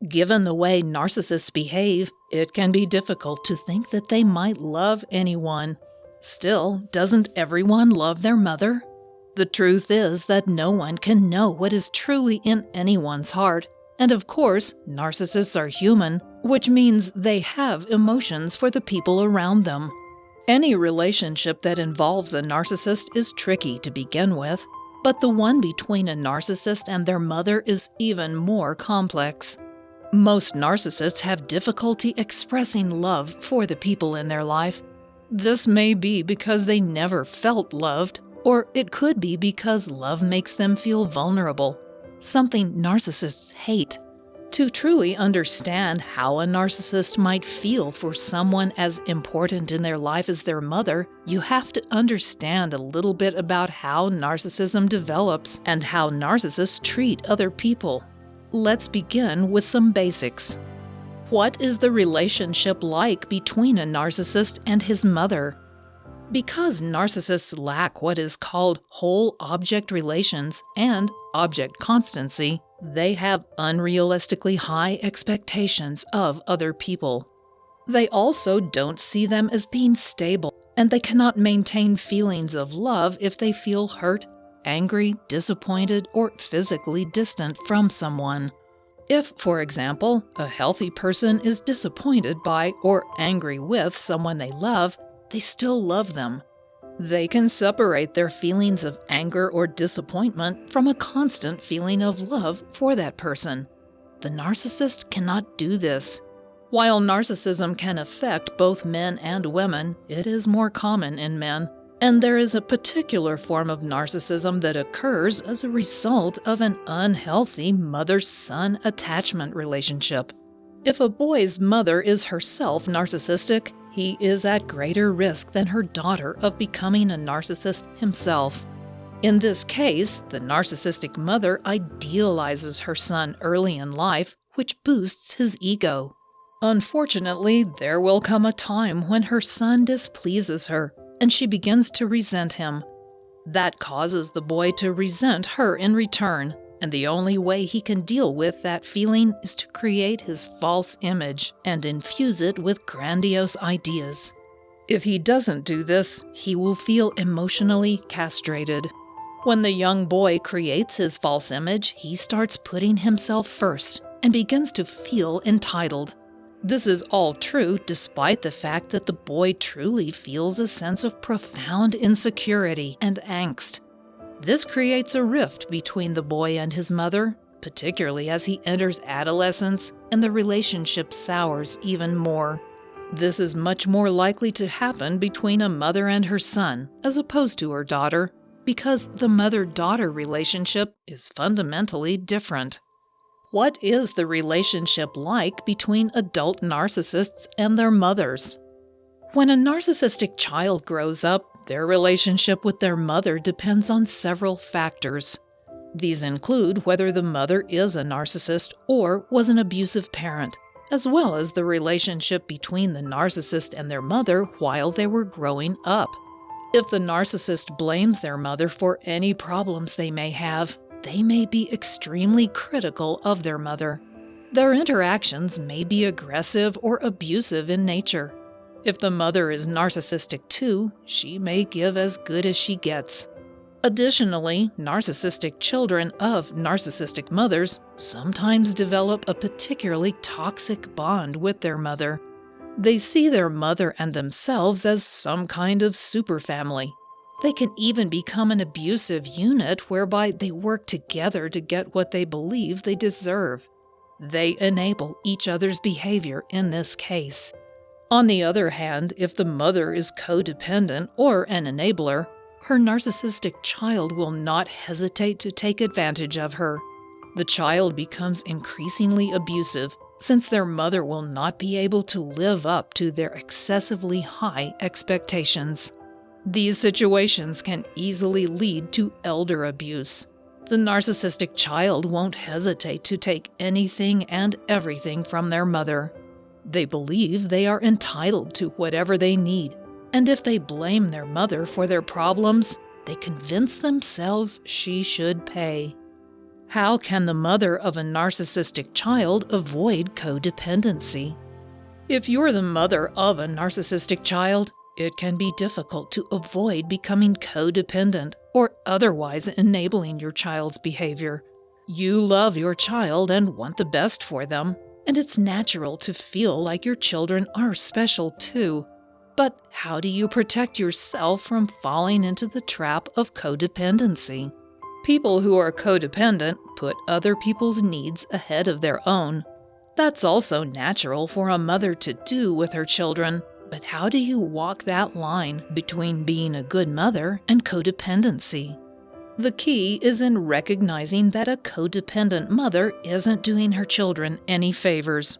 Given the way narcissists behave, it can be difficult to think that they might love anyone. Still, doesn't everyone love their mother? The truth is that no one can know what is truly in anyone's heart. And of course, narcissists are human, which means they have emotions for the people around them. Any relationship that involves a narcissist is tricky to begin with, but the one between a narcissist and their mother is even more complex. Most narcissists have difficulty expressing love for the people in their life. This may be because they never felt loved, or it could be because love makes them feel vulnerable, something narcissists hate. To truly understand how a narcissist might feel for someone as important in their life as their mother, you have to understand a little bit about how narcissism develops and how narcissists treat other people. Let's begin with some basics. What is the relationship like between a narcissist and his mother? Because narcissists lack what is called whole object relations and object constancy, they have unrealistically high expectations of other people. They also don't see them as being stable, and they cannot maintain feelings of love if they feel hurt, angry, disappointed, or physically distant from someone. If, for example, a healthy person is disappointed by or angry with someone they love, they still love them. They can separate their feelings of anger or disappointment from a constant feeling of love for that person. The narcissist cannot do this. While narcissism can affect both men and women, it is more common in men, and there is a particular form of narcissism that occurs as a result of an unhealthy mother-son attachment relationship. If a boy's mother is herself narcissistic, he is at greater risk than her daughter of becoming a narcissist himself. In this case, the narcissistic mother idealizes her son early in life, which boosts his ego. Unfortunately, there will come a time when her son displeases her, and she begins to resent him. That causes the boy to resent her in return, and the only way he can deal with that feeling is to create his false image and infuse it with grandiose ideas. If he doesn't do this, he will feel emotionally castrated. When the young boy creates his false image, he starts putting himself first and begins to feel entitled. This is all true despite the fact that the boy truly feels a sense of profound insecurity and angst. This creates a rift between the boy and his mother, particularly as he enters adolescence and the relationship sours even more. This is much more likely to happen between a mother and her son, as opposed to her daughter, because the mother-daughter relationship is fundamentally different. What is the relationship like between adult narcissists and their mothers? When a narcissistic child grows up, their relationship with their mother depends on several factors. These include whether the mother is a narcissist or was an abusive parent, as well as the relationship between the narcissist and their mother while they were growing up. If the narcissist blames their mother for any problems they may have, they may be extremely critical of their mother. Their interactions may be aggressive or abusive in nature. If the mother is narcissistic too, she may give as good as she gets. Additionally, narcissistic children of narcissistic mothers sometimes develop a particularly toxic bond with their mother. They see their mother and themselves as some kind of superfamily. They can even become an abusive unit whereby they work together to get what they believe they deserve. They enable each other's behavior in this case. On the other hand, if the mother is codependent or an enabler, her narcissistic child will not hesitate to take advantage of her. The child becomes increasingly abusive, since their mother will not be able to live up to their excessively high expectations. These situations can easily lead to elder abuse. The narcissistic child won't hesitate to take anything and everything from their mother. They believe they are entitled to whatever they need, and if they blame their mother for their problems, they convince themselves she should pay. How can the mother of a narcissistic child avoid codependency? If you're the mother of a narcissistic child, it can be difficult to avoid becoming codependent or otherwise enabling your child's behavior. You love your child and want the best for them, and it's natural to feel like your children are special too. But how do you protect yourself from falling into the trap of codependency? People who are codependent put other people's needs ahead of their own. That's also natural for a mother to do with her children, but how do you walk that line between being a good mother and codependency? The key is in recognizing that a codependent mother isn't doing her children any favors.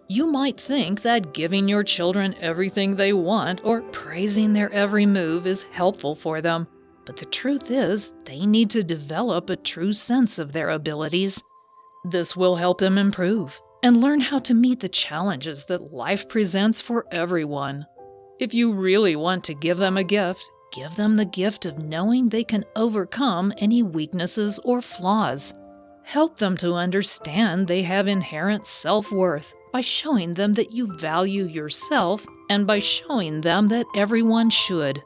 You might think that giving your children everything they want or praising their every move is helpful for them, but the truth is they need to develop a true sense of their abilities. This will help them improve and learn how to meet the challenges that life presents for everyone. If you really want to give them a gift, give them the gift of knowing they can overcome any weaknesses or flaws. Help them to understand they have inherent self-worth by showing them that you value yourself and by showing them that everyone should.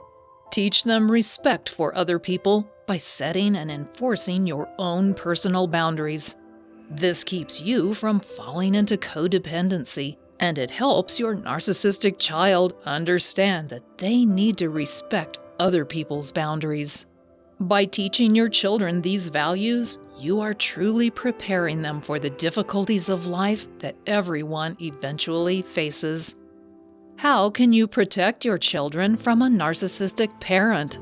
Teach them respect for other people by setting and enforcing your own personal boundaries. This keeps you from falling into codependency, and it helps your narcissistic child understand that they need to respect other people's boundaries. By teaching your children these values, you are truly preparing them for the difficulties of life that everyone eventually faces. How can you protect your children from a narcissistic parent?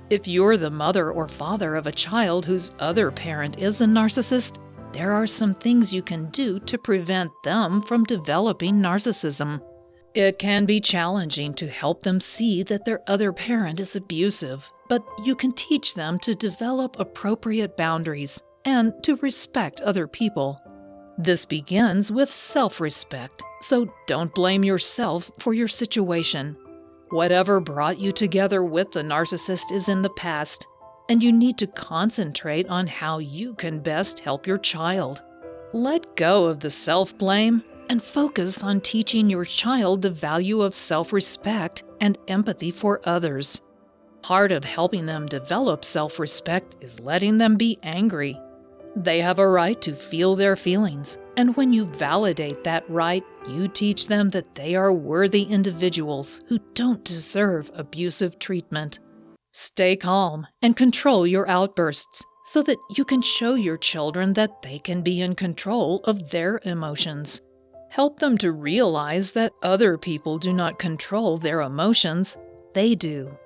If you're the mother or father of a child whose other parent is a narcissist, there are some things you can do to prevent them from developing narcissism. It can be challenging to help them see that their other parent is abusive, but you can teach them to develop appropriate boundaries and to respect other people. This begins with self-respect, so don't blame yourself for your situation. Whatever brought you together with the narcissist is in the past, and you need to concentrate on how you can best help your child. Let go of the self-blame and focus on teaching your child the value of self-respect and empathy for others. Part of helping them develop self-respect is letting them be angry. They have a right to feel their feelings, and when you validate that right, you teach them that they are worthy individuals who don't deserve abusive treatment. Stay calm and control your outbursts so that you can show your children that they can be in control of their emotions. Help them to realize that other people do not control their emotions, they do.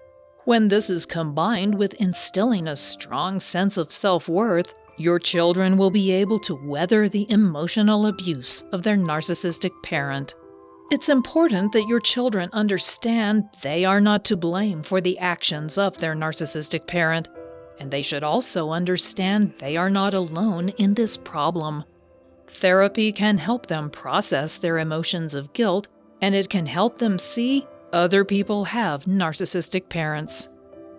When this is combined with instilling a strong sense of self-worth, your children will be able to weather the emotional abuse of their narcissistic parent. It's important that your children understand they are not to blame for the actions of their narcissistic parent, and they should also understand they are not alone in this problem. Therapy can help them process their emotions of guilt, and it can help them see other people have narcissistic parents.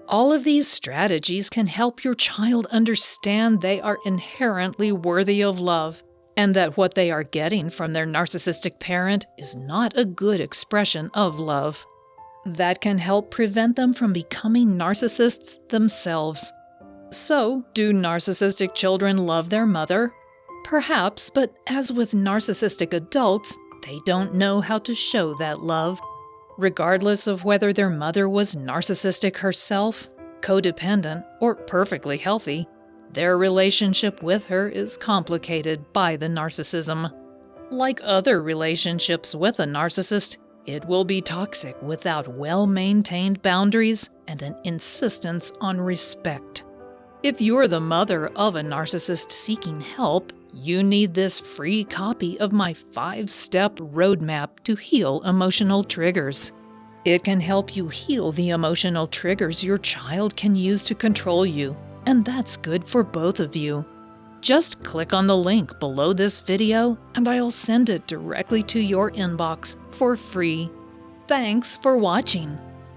All of these strategies can help your child understand they are inherently worthy of love, and that what they are getting from their narcissistic parent is not a good expression of love. That can help prevent them from becoming narcissists themselves. So, do narcissistic children love their mother? Perhaps, but as with narcissistic adults, they don't know how to show that love. Regardless of whether their mother was narcissistic herself, codependent, or perfectly healthy, their relationship with her is complicated by the narcissism. Like other relationships with a narcissist, it will be toxic without well-maintained boundaries and an insistence on respect. If you're the mother of a narcissist seeking help, you need this free copy of my 5-step roadmap to heal emotional triggers. It can help you heal the emotional triggers your child can use to control you, and that's good for both of you. Just click on the link below this video and I'll send it directly to your inbox for free. Thanks for watching.